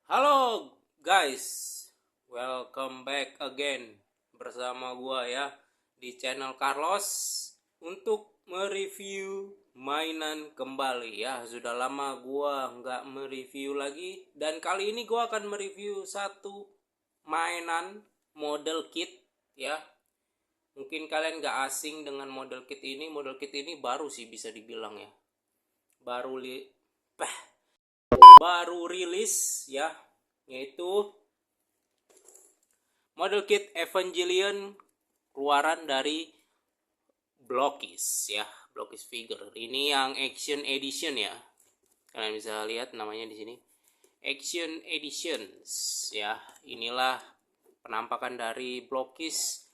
Halo guys, welcome back again bersama gua ya di channel Carlos untuk mereview mainan kembali ya. Sudah lama gua nggak mereview lagi dan kali ini gua akan mereview satu mainan model kit ya. Mungkin kalian nggak asing dengan model kit ini. Model kit ini baru sih bisa dibilang ya. Baru baru rilis ya, yaitu model kit Evangelion keluaran dari Blockis ya, Blockis figure. Ini yang Action Edition ya. Kalian bisa lihat namanya di sini. Action Editions ya. Inilah penampakan dari Blockis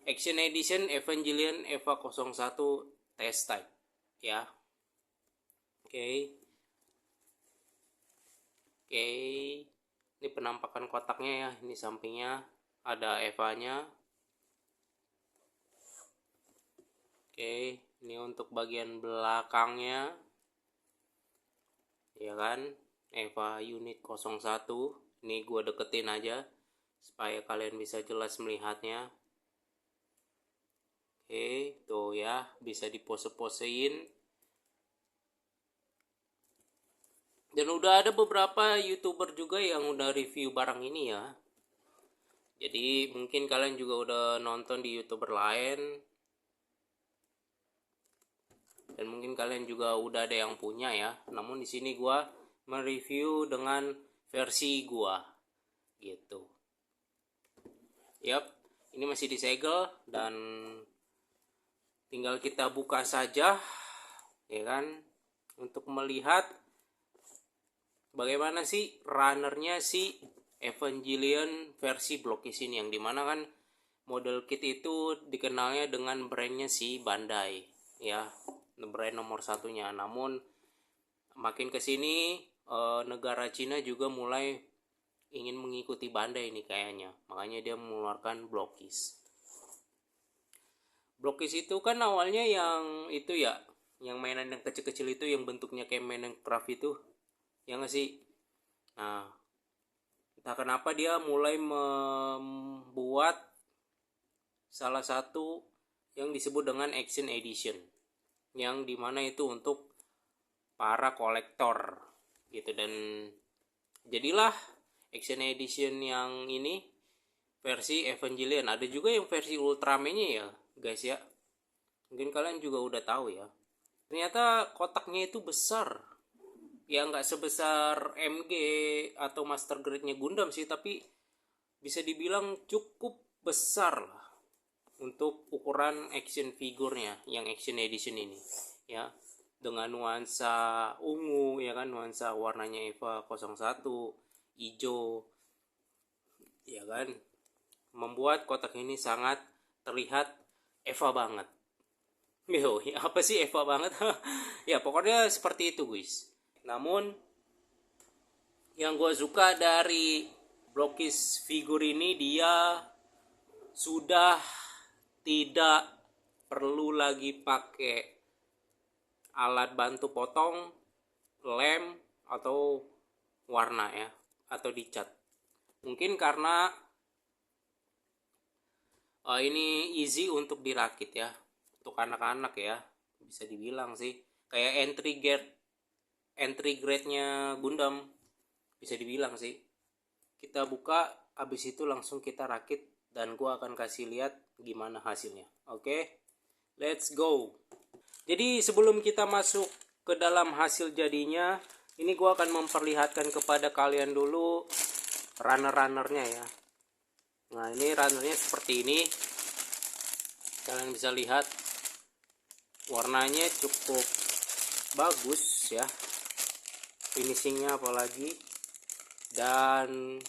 Action Edition Evangelion EVA 01 Test Type ya. Oke. Oke, ini penampakan kotaknya ya. Ini sampingnya ada Eva-nya. Oke, ini untuk bagian belakangnya. Ya kan, Eva unit 01. Ini gue deketin aja supaya kalian bisa jelas melihatnya. Oke, tuh ya, bisa dipose-posein. Dan udah ada beberapa YouTuber juga yang udah review barang ini ya. Jadi mungkin kalian juga udah nonton di YouTuber lain. Dan mungkin kalian juga udah ada yang punya ya. Namun di sini gua mereview dengan versi gua gitu. Yap, ini masih disegel dan tinggal kita buka saja ya kan untuk melihat bagaimana sih runnernya si Evangelion versi Blockis ini, yang dimana kan model kit itu dikenalnya dengan brandnya si Bandai ya, brand nomor satunya. Namun makin kesini negara Cina juga mulai ingin mengikuti Bandai ini kayaknya, makanya dia mengeluarkan Blockis. Blockis itu kan awalnya yang itu ya, yang mainan yang kecil-kecil itu yang bentuknya kayak Minecraft itu ya nggak sih. Nah, entah kenapa dia mulai membuat salah satu yang disebut dengan Action Edition, yang dimana itu untuk para kolektor gitu. Dan jadilah Action Edition yang ini versi Evangelion. Ada juga yang versi Ultraman-nya ya guys ya, mungkin kalian juga udah tahu ya. Ternyata kotaknya itu besar ya, nggak sebesar MG atau Master Grade-nya Gundam sih, tapi bisa dibilang cukup besar lah untuk ukuran action figurnya yang Action Edition ini ya, dengan nuansa ungu ya kan, nuansa warnanya EVA 01 hijau ya kan, membuat kotak ini sangat terlihat EVA banget. Yo, apa sih EVA banget? Ya pokoknya seperti itu guys. Namun yang gue suka dari Blockis figur ini, dia sudah tidak perlu lagi pakai alat bantu potong, lem atau warna ya, atau dicat. Mungkin karena ini easy untuk dirakit ya, untuk anak-anak ya, bisa dibilang sih kayak entry grade-nya Gundam, bisa dibilang sih. Kita buka, habis itu langsung kita rakit dan gua akan kasih lihat gimana hasilnya. Oke, let's go. Jadi sebelum kita masuk ke dalam hasil jadinya, ini gua akan memperlihatkan kepada kalian dulu runner-runnernya ya. Nah, ini runnernya seperti ini. Kalian bisa lihat warnanya cukup bagus ya, finishingnya apalagi. Dan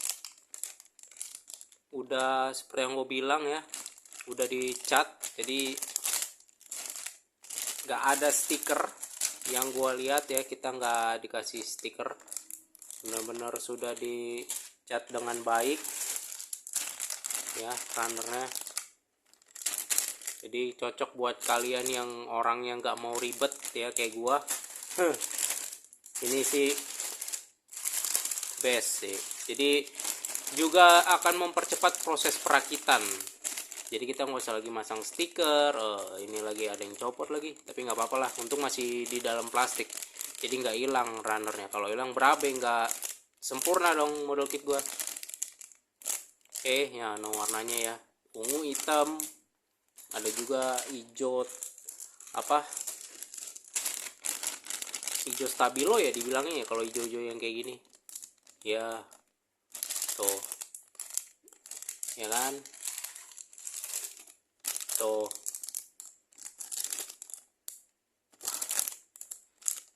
udah seperti yang gue bilang ya, udah dicat, jadi nggak ada stiker yang gue lihat ya. Kita nggak dikasih stiker, benar-benar sudah dicat dengan baik ya runnernya. Jadi cocok buat kalian yang orang yang nggak mau ribet ya kayak gue. Ini sih best sih. Jadi juga akan mempercepat proses perakitan. Jadi kita nggak usah lagi masang stiker. Ini lagi ada yang copot lagi, tapi nggak apa-apa lah, untung masih di dalam plastik, jadi nggak hilang runnernya. Kalau hilang berabe, nggak sempurna dong model kit gua. Oke ya, no warnanya ya, ungu, hitam, ada juga hijau, apa, hijau stabilo ya dibilangnya ya kalau hijau-hijau yang kayak gini ya. Tuh ya kan, tuh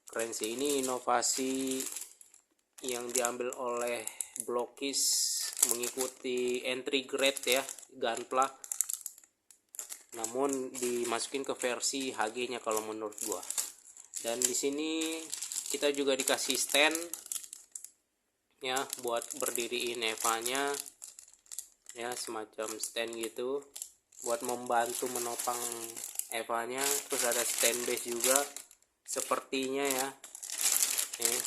keren sih. Ini inovasi yang diambil oleh Blokis mengikuti entry grade ya, Gunpla, namun dimasukin ke versi HG nya kalau menurut gua. Dan di sini kita juga dikasih stand ya buat berdiriin Eva-nya ya, semacam stand gitu buat membantu menopang Eva-nya. Terus ada stand base juga sepertinya ya. Nih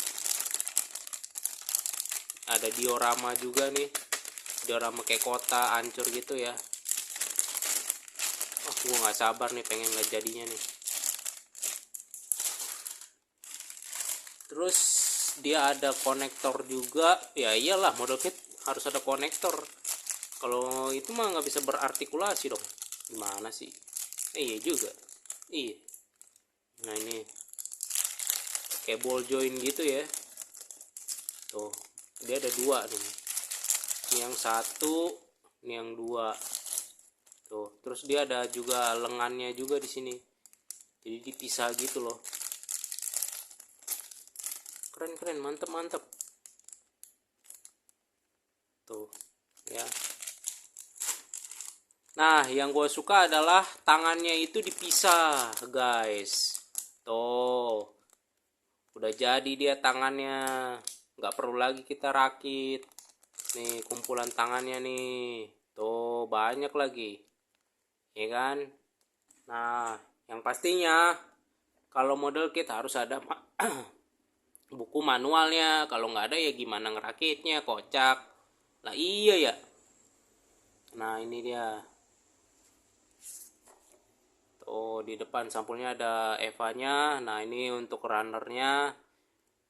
ada diorama juga nih, diorama kayak kota hancur gitu ya. Gua nggak sabar nih pengen lihat jadinya nih. Terus dia ada konektor juga ya, iyalah model kit harus ada konektor, kalau itu mah nggak bisa berartikulasi dong, gimana sih. Iya juga, iya. Nah ini kayak ball joint gitu ya, tuh dia ada dua nih, ini yang satu, ini yang dua tuh. Terus dia ada juga lengannya juga di sini, jadi dipisah gitu loh. Keren, mantep tuh ya. Nah yang gue suka adalah tangannya itu dipisah guys, tuh udah jadi dia tangannya, nggak perlu lagi kita rakit. Nih kumpulan tangannya nih, tuh banyak lagi ya kan. Nah yang pastinya kalau model kit harus ada buku manualnya, kalau nggak ada ya gimana ngerakitnya, kocak lah. Iya ya. Nah ini dia, tuh di depan sampulnya ada Eva-nya. Nah ini untuk runnernya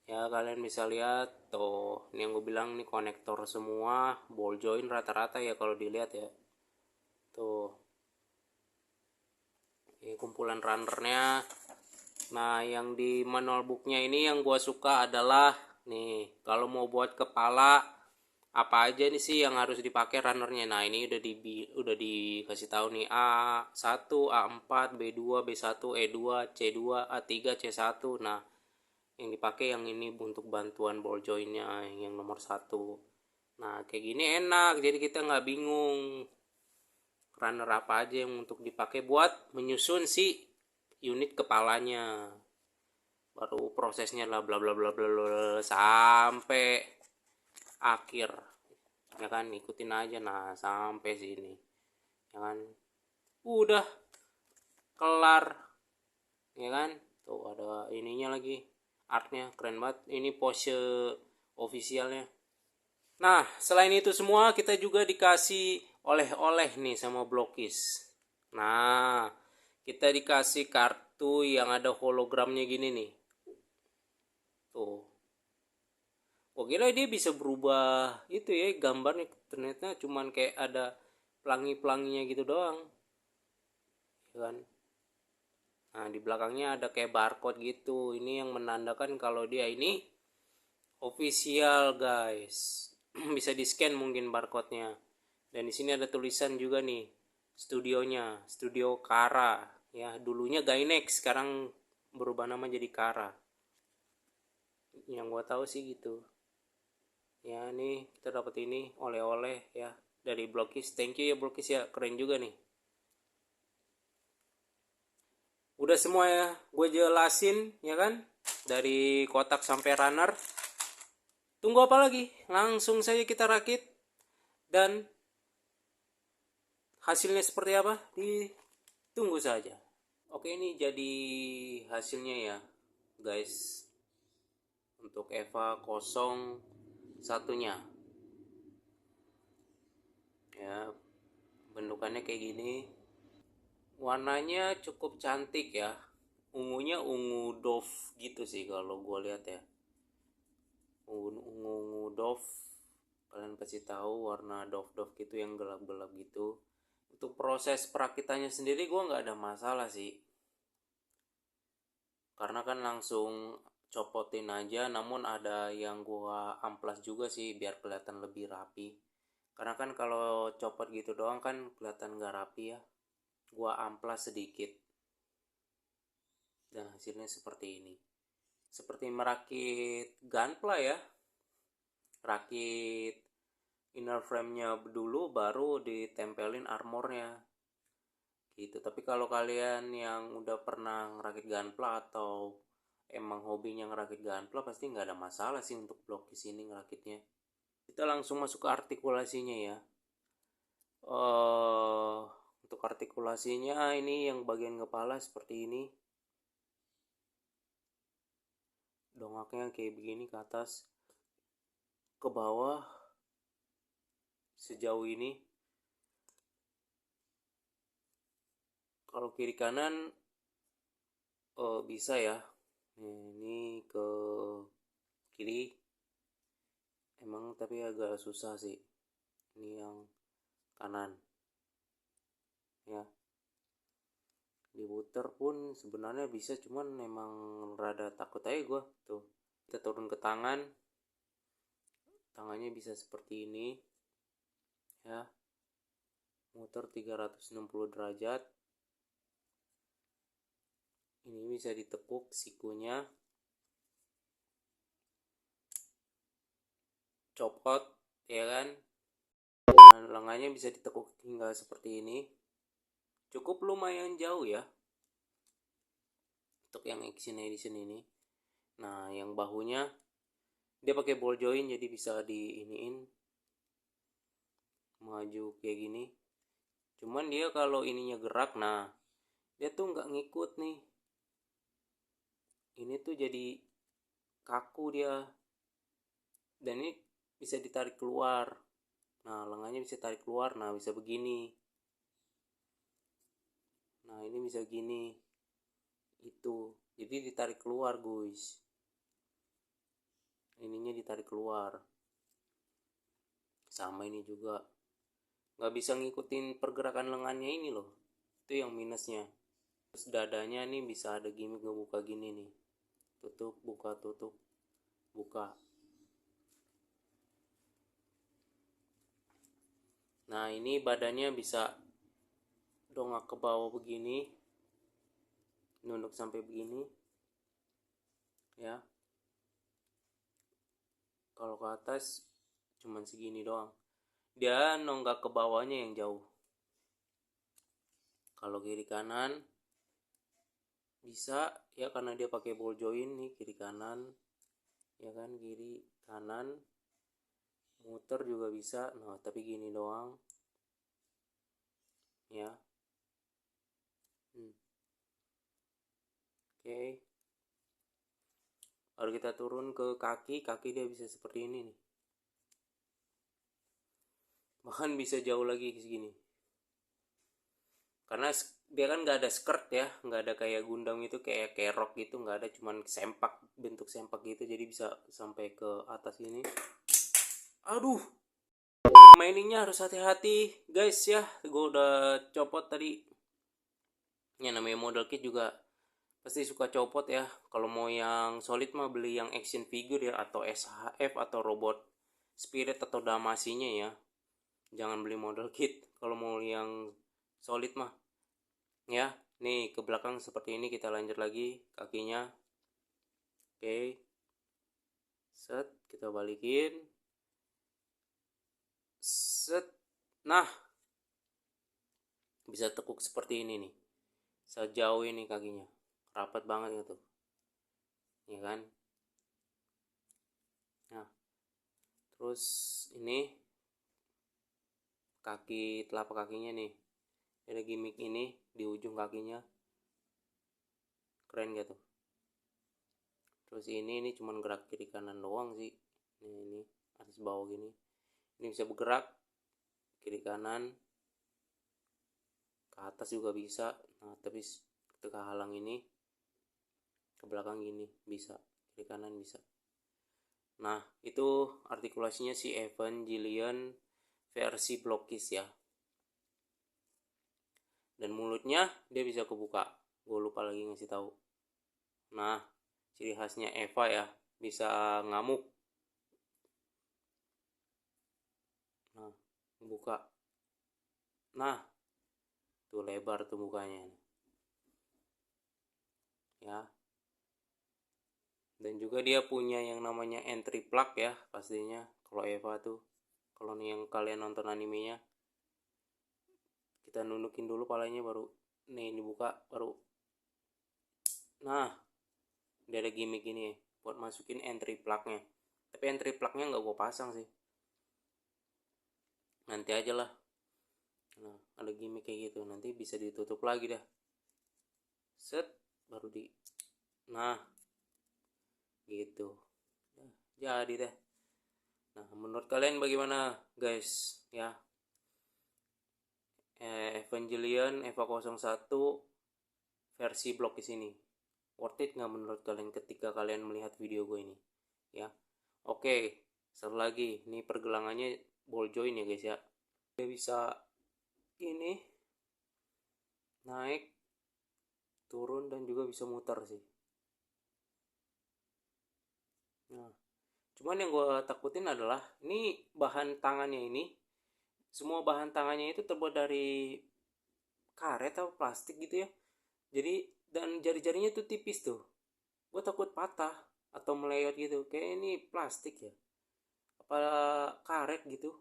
ya, kalian bisa lihat tuh, ini yang gue bilang nih konektor semua, ball joint rata-rata ya kalau dilihat ya. Tuh ini kumpulan runnernya. Nah yang di manual booknya ini yang gue suka adalah nih, kalau mau buat kepala apa aja nih sih yang harus dipakai runnernya. Nah ini udah dikasih tahu nih, A1, A4, B2, B1, E2, C2, A3, C1. Nah yang dipakai yang ini untuk bantuan ball jointnya yang nomor 1. Nah kayak gini enak, jadi kita nggak bingung runner apa aja yang untuk dipakai buat menyusun si unit kepalanya. Baru prosesnya lah bla bla bla bla bla sampai akhir ya kan, ikutin aja. Nah sampai sini ya kan udah kelar ya kan. Tuh ada ininya lagi, artnya keren banget, ini pose officialnya. Nah selain itu semua kita juga dikasih oleh-oleh nih sama Blokis. Nah kita dikasih kartu yang ada hologramnya gini nih, tuh. Gue kira dia bisa berubah itu ya gambarnya, ternyata cuman kayak ada pelangi-pelanginya gitu doang ya kan. Nah di belakangnya ada kayak barcode gitu, ini yang menandakan kalau dia ini official guys. Bisa di scan mungkin barcode-nya. Dan di sini ada tulisan juga nih, studionya, Studio Kara ya, dulunya Gainax, sekarang berubah nama jadi Kara, yang gua tahu sih gitu ya. Nih kita dapat ini oleh-oleh ya dari Blokis, thank you ya Blokis ya, keren juga nih. Udah semua ya gue jelasin ya kan, dari kotak sampai runner. Tunggu apa lagi, langsung saja kita rakit dan hasilnya seperti apa ditunggu saja. Oke ini jadi hasilnya ya guys, untuk Eva 0 satunya. Ya, bentukannya kayak gini. Warnanya cukup cantik ya. Ungunya ungu Dove gitu sih kalau gue lihat ya. Ungu Dove. Kalian pasti tahu warna Dove gitu yang gelap-gelap gitu. Untuk proses perakitannya sendiri gue nggak ada masalah sih. Karena kan langsung copotin aja, namun ada yang gua amplas juga sih biar kelihatan lebih rapi. Karena kan kalau copot gitu doang kan kelihatan gak rapi ya. Gua amplas sedikit dan hasilnya seperti ini. Seperti merakit gunpla ya. Rakit inner frame-nya dulu baru ditempelin armornya. Gitu. Tapi kalau kalian yang udah pernah ngerakit gunpla atau emang hobinya ngerakit gunpla pasti nggak ada masalah sih untuk blok di sini ngerakitnya. Kita langsung masuk ke artikulasinya ya. Untuk artikulasinya ini yang bagian kepala seperti ini. Dongaknya kayak begini ke atas, ke bawah sejauh ini. Kalau kiri kanan bisa ya. Ini ke kiri. Emang tapi agak susah sih. Ini yang kanan. Ya. Diputer pun sebenarnya bisa, cuman memang rada takut aja gue tuh. Kita turun ke tangan, tangannya bisa seperti ini ya, muter 360 derajat. Ini bisa ditekuk sikunya, copot ya kan. Lengannya bisa ditekuk hingga seperti ini, cukup lumayan jauh ya untuk yang Action Edition ini. Nah yang bahunya dia pakai ball joint, jadi bisa diiniin maju kayak gini. Cuman dia kalau ininya gerak, nah dia tuh nggak ngikut nih. Ini tuh jadi kaku dia, dan ini bisa ditarik keluar. Nah lengannya bisa tarik keluar, nah bisa begini. Nah ini bisa gini, itu jadi ditarik keluar guys. Ininya ditarik keluar. Sama ini juga nggak bisa ngikutin pergerakan lengannya ini loh, itu yang minusnya. Terus dadanya nih bisa ada gimmick ngebuka gini nih, tutup buka tutup buka. Nah ini badannya bisa dongak ke bawah begini, nunduk sampai begini ya. Kalau ke atas cuman segini doang, dia nonggak ke bawahnya yang jauh. Kalau kiri kanan bisa ya, karena dia pakai ball joint nih, kiri kanan ya kan, kiri kanan. Muter juga bisa, nah tapi gini doang ya. Oke. Kalau kita turun ke kaki dia bisa seperti ini nih, bahkan bisa jauh lagi ke segini. Karena dia kan nggak ada skirt ya, nggak ada kayak Gundam itu kayak kerok gitu, nggak ada, cuman sempak, bentuk sempak gitu, jadi bisa sampai ke atas ini. Aduh, mainingnya harus hati-hati guys ya. Gue udah copot tadi. Ya namanya model kit juga pasti suka copot ya. Kalau mau yang solid mah beli yang action figure ya, atau SHF atau robot spirit atau damasinya ya. Jangan beli model kit kalau mau yang solid mah ya. Nih ke belakang seperti ini, kita lanjut lagi kakinya. Oke, set, kita balikin, set. Nah bisa tekuk seperti ini nih, sejauh ini kakinya rapat banget gitu ya kan. Nah terus ini kaki, telapak kakinya nih ada gimmick ini di ujung kakinya, keren gitu. Terus ini cuman gerak kiri kanan doang sih. Ini atas bawah gini. Ini bisa bergerak kiri kanan, ke atas juga bisa. Nah tapi ketika halang ini ke belakang gini bisa, kiri kanan bisa. Nah itu artikulasinya si Evangelion versi Blokis ya. Dan mulutnya dia bisa kebuka, gue lupa lagi ngasih tahu. Nah ciri khasnya Eva ya, bisa ngamuk. Nah buka, nah tuh lebar tuh mukanya ya. Dan juga dia punya yang namanya entry plug ya pastinya. Kalau Eva tuh, kalau nih yang kalian nonton animenya, kita nunukin dulu palanya baru nih dibuka baru. Nah dia ada gimmick ini buat masukin entry plugnya, tapi entry plugnya nggak gue pasang sih, nanti aja lah. Nah ada gimmick kayak gitu, nanti bisa ditutup lagi dah, set baru di, nah gitu jadi deh. Nah menurut kalian bagaimana guys ya, Evangelion Eva 01 versi Blokis ini worth it nggak menurut kalian ketika kalian melihat video gue ini ya? Oke, satu lagi ini pergelangannya ball joint ya guys ya, dia bisa ini naik turun dan juga bisa muter sih. Nah cuman yang gue takutin adalah ini bahan tangannya ini, semua bahan tangannya itu terbuat dari karet atau plastik gitu ya, jadi dan jari-jarinya tuh tipis tuh, gue takut patah atau melewet gitu, kayak ini plastik ya apa karet gitu,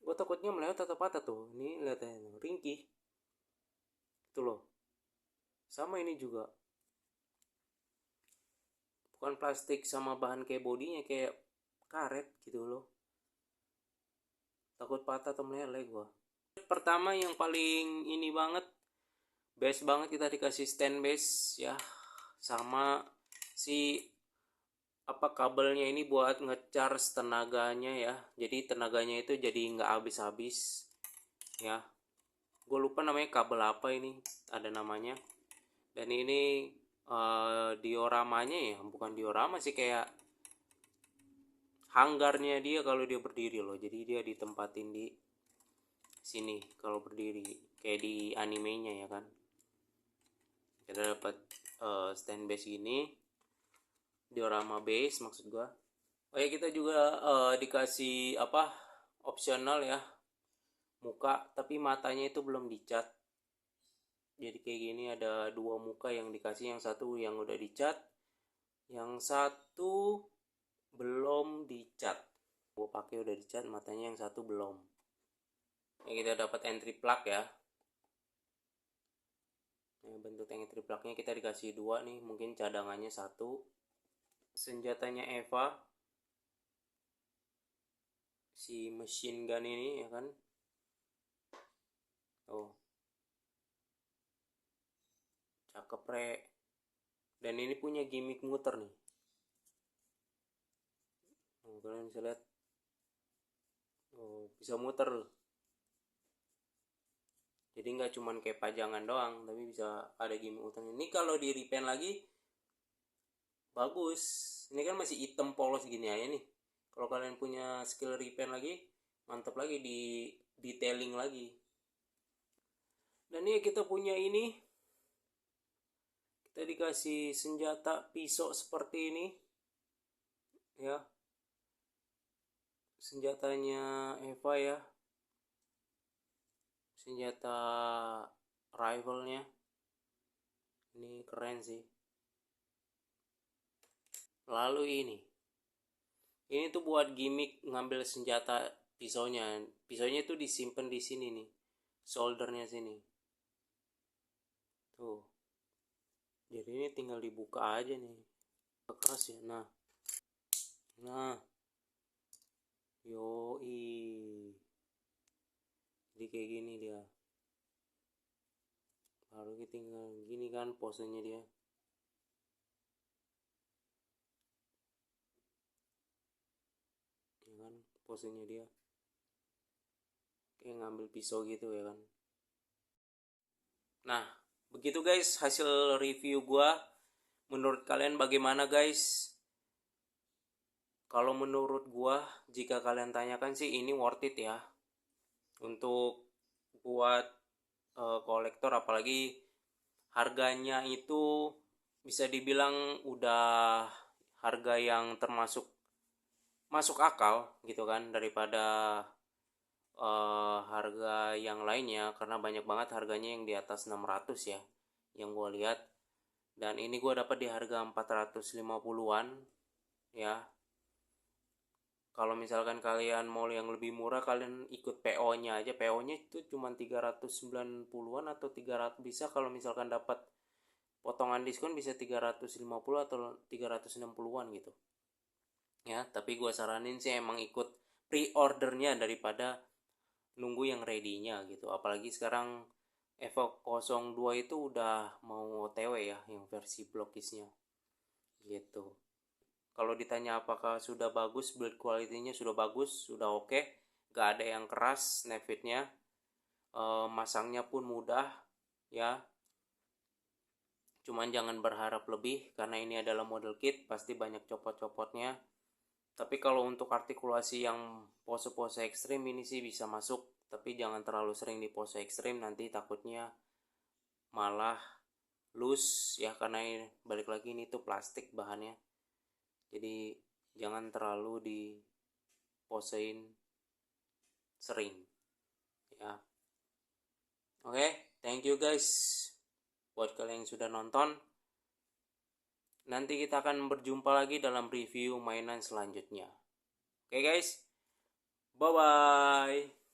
gue takutnya melewet atau patah tuh. Ini lihat aja ringkih itu loh, sama ini juga bukan plastik sama bahan kayak bodinya kayak karet gitu loh, takut patah atau meleleh gue. Pertama yang paling ini banget, base banget, kita dikasih stand base ya, sama si apa kabelnya ini buat ngecharge tenaganya ya, jadi tenaganya itu jadi nggak habis-habis ya. Gue lupa namanya kabel apa ini, ada namanya. Dan ini dioramanya ya, bukan diorama sih, kayak hanggarnya dia kalau dia berdiri loh, jadi dia ditempatin di sini kalau berdiri kayak di animenya ya kan. Kita dapat stand base ini, diorama base maksud gua. Oh ya kita juga dikasih apa opsional ya, muka tapi matanya itu belum dicat. Jadi kayak gini ada dua muka yang dikasih, yang satu yang udah dicat, yang satu belum dicat. Gue pakai udah dicat matanya, yang satu belum. Ya kita dapat entry plug ya. Bentuk entry plugnya kita dikasih dua nih, mungkin cadangannya satu. Senjatanya Eva, si machine gun ini ya kan. Oh cakep re. Dan ini punya gimmick muter nih. Oh, kalian bisa lihat, oh bisa muter. Jadi nggak cuman kayak pajangan doang, tapi bisa ada gimmick muternya. Ini kalau di repaint lagi bagus. Ini kan masih hitam polos gini aja nih. Kalau kalian punya skill repaint lagi, mantap lagi di detailing lagi. Dan ini kita punya ini, kita dikasih senjata pisau seperti ini ya, senjatanya Eva ya, senjata rivalnya ini keren sih. Lalu ini tuh buat gimmick ngambil senjata pisaunya itu disimpan di sini nih, shouldernya sini tuh, jadi ini tinggal dibuka aja nih, keras ya. Nah yoi, jadi kayak gini dia, baru kita tinggal gini kan posenya dia. posenya dia kayak ngambil pisau gitu ya kan. Nah, begitu guys hasil review gua. Menurut kalian bagaimana guys? Kalau menurut gua, jika kalian tanyakan sih ini worth it ya untuk buat kolektor, apalagi harganya itu bisa dibilang udah harga yang termasuk masuk akal gitu kan, daripada harga yang lainnya, karena banyak banget harganya yang di atas 600 ya yang gue lihat, dan ini gue dapat di harga 450-an ya. Kalau misalkan kalian mau yang lebih murah, kalian ikut PO-nya aja. PO-nya itu cuma 390-an atau 300, bisa kalau misalkan dapat potongan diskon bisa 350 atau 360-an gitu. Ya, tapi gue saranin sih emang ikut pre-ordernya daripada nunggu yang ready-nya gitu. Apalagi sekarang Evo 02 itu udah mau OTW ya, yang versi blokisnya gitu. Kalau ditanya apakah sudah bagus, build quality-nya sudah bagus, sudah oke, gak ada yang keras snapfitnya, masangnya pun mudah ya. Cuman jangan berharap lebih karena ini adalah model kit, pasti banyak copot-copotnya. Tapi kalau untuk artikulasi yang pose-pose ekstrim ini sih bisa masuk, tapi jangan terlalu sering di pose ekstrim, nanti takutnya malah loose ya, karena balik lagi ini tuh plastik bahannya. Jadi jangan terlalu diposein sering ya. Oke, thank you guys buat kalian yang sudah nonton. Nanti kita akan berjumpa lagi dalam review mainan selanjutnya. Oke guys, bye bye.